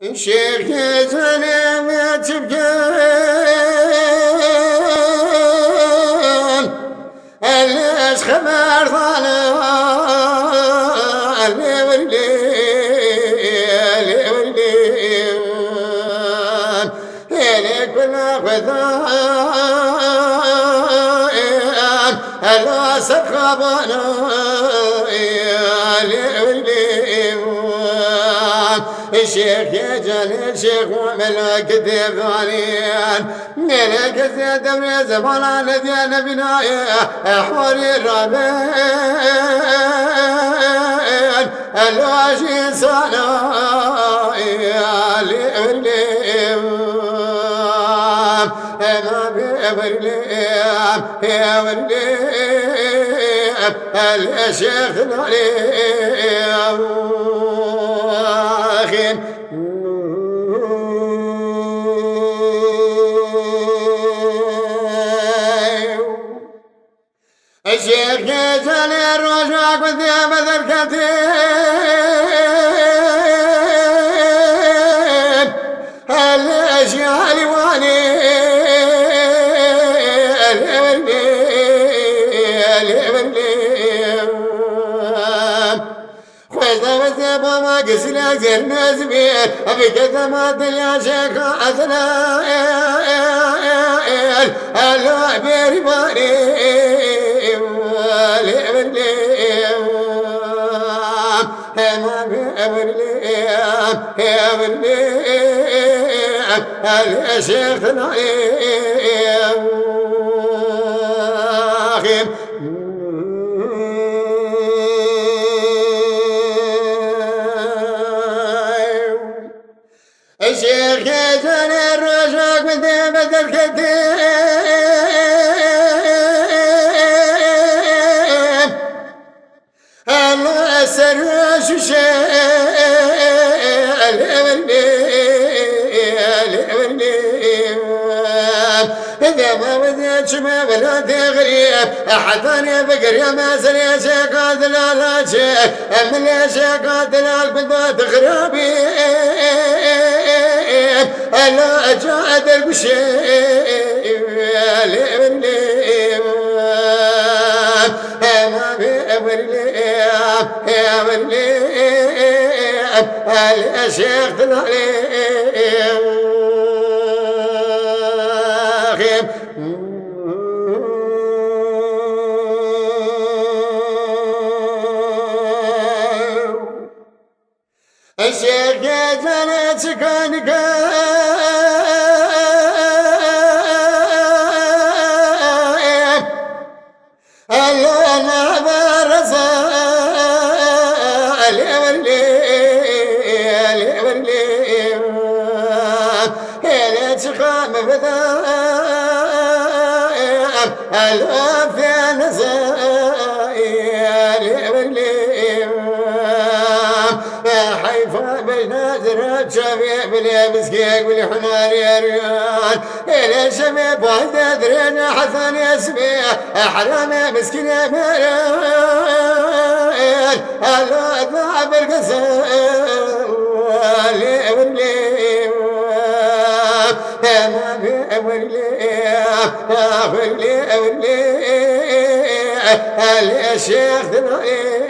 الشيخ يزلم تبقال الناس خبر ظلال إليك ولا خذان ألا سخبنا الشيخ يجل الشيخ وملك ديوانيان ملك زيد من زمان الذين بنايه حوري الربين الواشي صنايا لأوليم ما بأوليم يا وليم الشيخ العليم الشيخ يجعل الرجاق وثياب ذركتين الأشياء لوالي وثياب وما قسلك النزبين بكثمات يا شيخ أثناء الوعبير باري الشيخ العليم الشيخ يزن الرشاق وثيبة الكتيب الله السرش إذا ما بديت شمع ولا تغريب أحضني بقر يا ماسر يا شيخ قاتل لا شيخ أمن يا شيخ قاتل القدوة خرابي ألا أجاد البشيب ما بأمر يا وليم الشيخ العليم الشيخ يزن سكانك الله برزا الاتقام بذاب الوفي نزايا حيفا بنادر شبيب باليابسكيك بالحمار يا ريان إلى شبيب وهدادرين حسن يسبيح أحرام مسكين يا مريان ألا ضعب القسام ما بأولي الشيخ ذنائي